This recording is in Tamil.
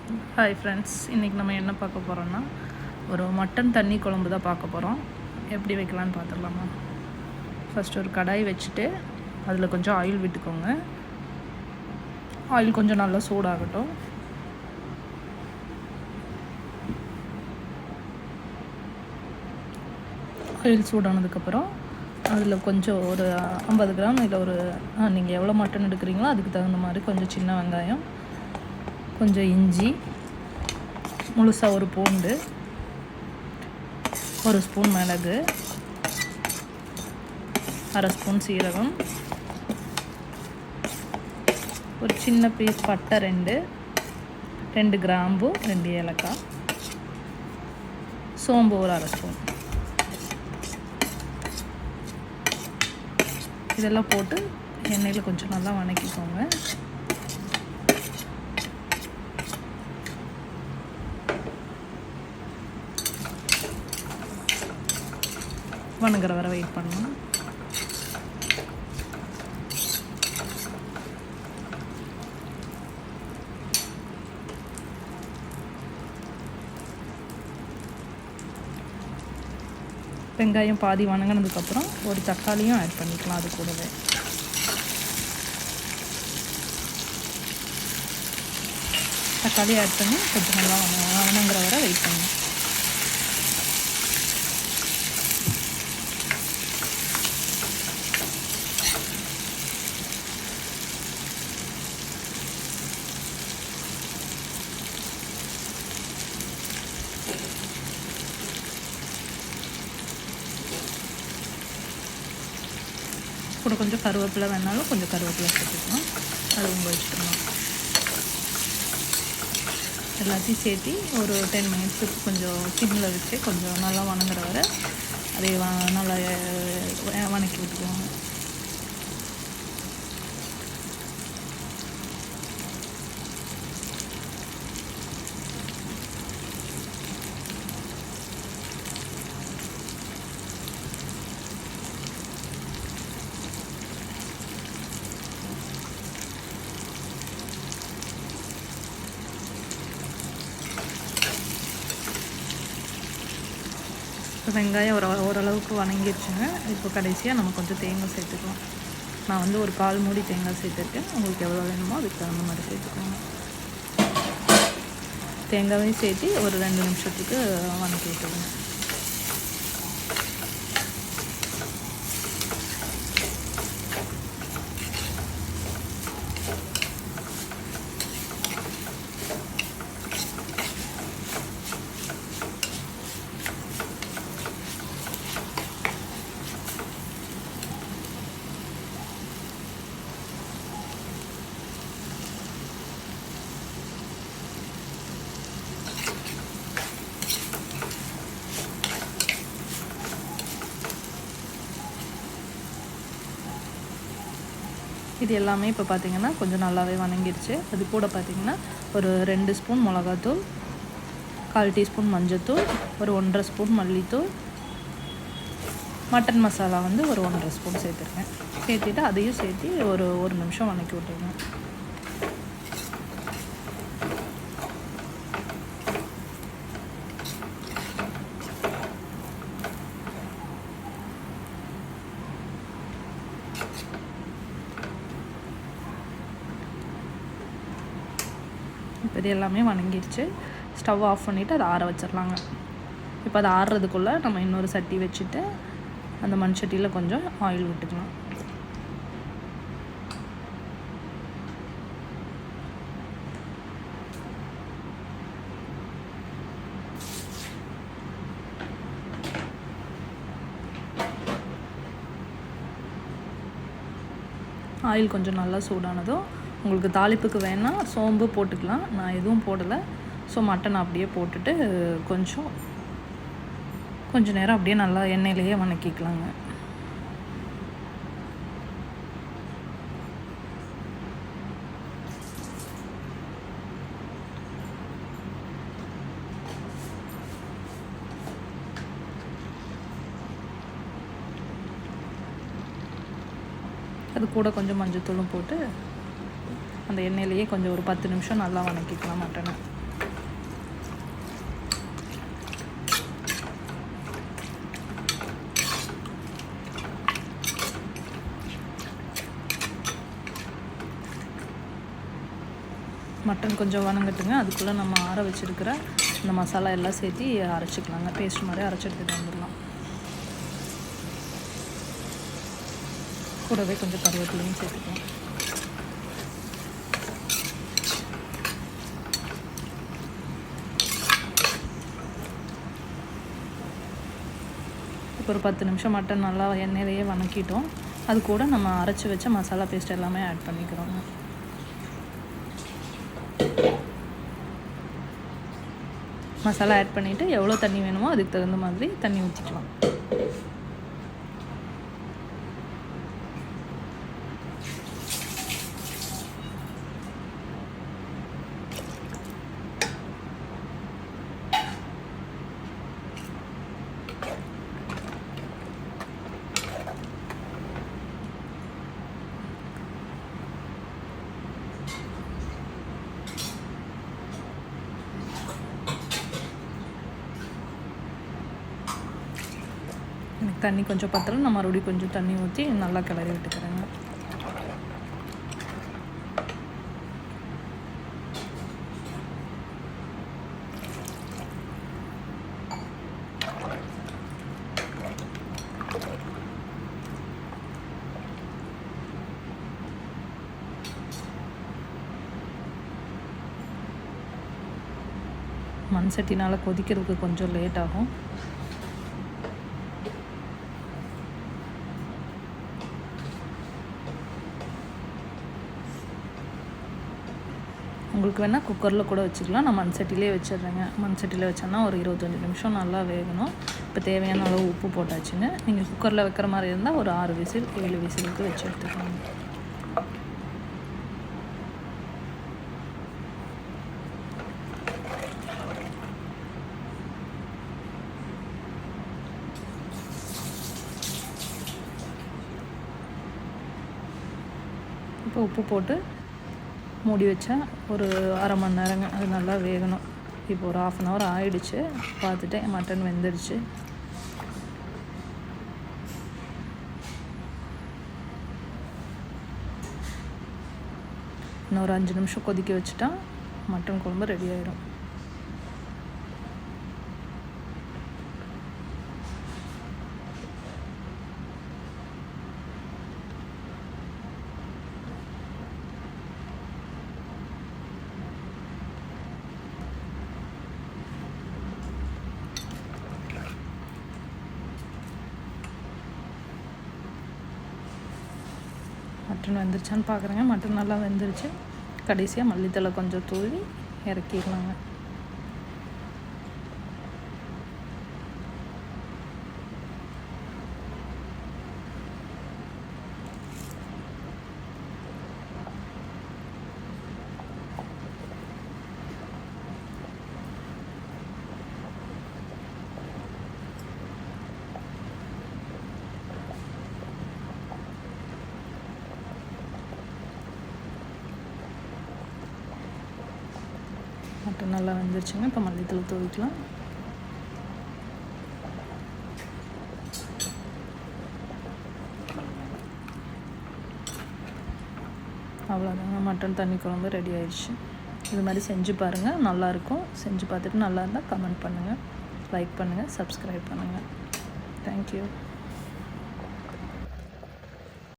ஹாய் ஃப்ரெண்ட்ஸ், இன்றைக்கி நம்ம என்ன பார்க்க போகிறோன்னா ஒரு மட்டன் தண்ணி குழம்பு தான் பார்க்க போகிறோம். எப்படி வைக்கலான்னு பார்த்துடலாமா? ஃபஸ்ட்டு ஒரு கடாய் வச்சுட்டு அதில் கொஞ்சம் ஆயில் விட்டுக்கோங்க. ஆயில் கொஞ்சம் நல்லா சூடாகட்டும். ஆயில் சூடானதுக்கப்புறம் அதில் கொஞ்சம் ஒரு 50 கிராம் இல்லை ஒரு நீங்கள் எவ்வளோ மட்டன் எடுக்கிறீங்களோ அதுக்கு தகுந்த மாதிரி கொஞ்சம் சின்ன வெங்காயம், கொஞ்சம் இஞ்சி, முழுசாக ஒரு பூண்டு, ஒரு ஸ்பூன் மிளகு, அரை ஸ்பூன் சீரகம், ஒரு சின்ன பீஸ் பட்டை, 2 கிராம்பு, 2 ஏலக்காய், சோம்பு ஒரு அரை ஸ்பூன். இதெல்லாம் போட்டு எண்ணெயில் கொஞ்சம் நல்லா வதக்கிக்கோங்க. வணங்குற வரை வெயிட் பண்ணணும். வெங்காயம் பாதி வணங்கினதுக்கப்புறம் ஒரு தக்காளியும் ஆட் பண்ணிக்கலாம். அது கூடவே தக்காளி ஆட் பண்ணி கொஞ்சம் நல்லா வணங்குற வரை வெயிட் பண்ணணும். கூட கொஞ்சம் கருவேப்பிலை வேணாலும் கொஞ்சம் கருவேப்பிலை சேர்த்துக்கலாம். அது உங்கள் இஷ்டம். எல்லாத்தையும் சேர்த்து ஒரு 10 மினிட்ஸுக்கு கொஞ்சம் சிம்மில் வச்சு கொஞ்சம் நல்லா வணங்குற வரை அதை நல்லா வணக்கி விட்டுக்குவாங்க. வெங்காயம் ஓரளவுக்கு வணங்கிடுச்சுங்க. இப்போ கடைசியாக நம்ம கொஞ்சம் தேங்காய் சேர்த்துக்கலாம். நான் வந்து ஒரு 1/4 மூடி தேங்காய் சேர்த்துருக்கேன். உங்களுக்கு எவ்வளோ வேணுமோ அதுக்கு தகுந்த மாதிரி சேர்த்துக்கோங்க. தேங்காயும் சேர்த்து ஒரு 2 நிமிஷத்துக்கு வணக்கி விட்டுருங்க. இது எல்லாமே இப்போ பார்த்திங்கன்னா கொஞ்சம் நல்லாவே வணங்கிடுச்சு. அது கூட பார்த்திங்கன்னா ஒரு 2 ஸ்பூன் மிளகாத்தூள், 1/4 டீஸ்பூன் மஞ்சத்தூள், ஒரு 1/2 ஸ்பூன் மல்லித்தூள், மட்டன் மசாலா வந்து ஒரு 1/2 ஸ்பூன் சேர்த்துருக்கேன். சேர்த்துட்டு அதையும் சேர்த்து ஒரு நிமிஷம் வணக்கி விட்டுருங்க. இப்போ இது எல்லாமே வணங்கிடுச்சு. ஸ்டவ் ஆஃப் பண்ணிவிட்டு அதை ஆற வச்சிடலாங்க. இப்போ அதை ஆறுறதுக்குள்ளே நம்ம இன்னொரு சட்டி வச்சுட்டு அந்த மண் சட்டியில் கொஞ்சம் ஆயில் விட்டுக்கலாம். ஆயில் கொஞ்சம் நல்லா சூடானதும் உங்களுக்கு தாளிப்புக்கு வேணால் சோம்பு போட்டுக்கலாம். நான் எதுவும் போடலை. ஸோ மட்டன் அப்படியே போட்டுட்டு கொஞ்சம் நேரம் அப்படியே நல்லா எண்ணெயிலேயே வணக்கிக்கலாங்க. அது கூட கொஞ்சம் மஞ்சத்தூளும் போட்டு அந்த எண்ணெயிலேயே கொஞ்சம் ஒரு 10 நிமிஷம் நல்லா வதக்கிக்கலாம் மட்டனை. மட்டன் கொஞ்சம் வணங்கட்டுங்க. அதுக்குள்ளே நம்ம ஆற வச்சுருக்கிற இந்த மசாலா எல்லாம் சேர்த்து அரைச்சிக்கலாங்க. பேஸ்ட் மாதிரி அரைச்சி எடுத்துகிட்டு வந்துடலாம். கூடவே கொஞ்சம் கருவேப்பிலையும் சேர்த்துக்கலாம். இப்போ ஒரு 10 நிமிஷம் மட்டன் நல்லா எண்ணெயிலேயே வணக்கிட்டோம். அது கூட நம்ம அரைச்சி வச்ச மசாலா பேஸ்ட் எல்லாமே ஆட் பண்ணிக்கிறோங்க. மசாலா ஆட் பண்ணிவிட்டு எவ்வளோ தண்ணி வேணுமோ அதுக்கு தகுந்த மாதிரி தண்ணி ஊற்றிக்கலாம். எனக்கு தண்ணி கொஞ்சம் பத்தல, நான் மறுபடியும் கொஞ்சம் தண்ணி ஊற்றி நல்லா கிளறி விட்டுக்கிறேங்க. மண் சட்டினால் கொதிக்கிறதுக்கு கொஞ்சம் லேட் ஆகும். உங்களுக்கு வேணால் குக்கரில் கூட வச்சுக்கலாம். நான் மண் சட்டிலே வச்சிடுறேங்க. மண் சட்டியில் வச்சோன்னா ஒரு 25 நிமிஷம் நல்லா வேகணும். இப்போ தேவையான அளவு உப்பு போட்டாச்சுங்க. நீங்கள் குக்கரில் வைக்கிற மாதிரி இருந்தால் ஒரு 6 விசில் 7 விசிலுக்கு வச்சு எடுத்துக்கலாம். இப்போ உப்பு போட்டு மூடி வச்சா ஒரு அரை மணி நேரங்க அது நல்லா வேகணும். இப்போ ஒரு 1/2 hour ஆயிடுச்சு. பார்த்துட்டேன், மட்டன் வெந்துடுச்சு. இன்னும் ஒரு 5 நிமிஷம் கொதிக்க வச்சுட்டா மட்டன் குழம்பு ரெடி ஆயிடும். மட்டன் வெந்துருச்சான்னு பார்க்குறேங்க. மட்டன் நல்லா வெந்துருச்சு. கடைசியாக மல்லித்தலை கொஞ்சம் தூவி இறக்கிடலாங்க. மட்டன் நல்லா வெந்துருச்சுங்க. இப்போ மல்லித்தலை தூவிக்கலாம். அவ்வளோதாங்க, மட்டன் தண்ணி குழம்பு ரெடி ஆயிடுச்சு. இது மாதிரி செஞ்சு பாருங்கள், நல்லாயிருக்கும். செஞ்சு பார்த்துட்டு நல்லா இருந்தால் கமெண்ட் பண்ணுங்கள், லைக் பண்ணுங்கள், சப்ஸ்கிரைப் பண்ணுங்கள். தேங்க்யூ.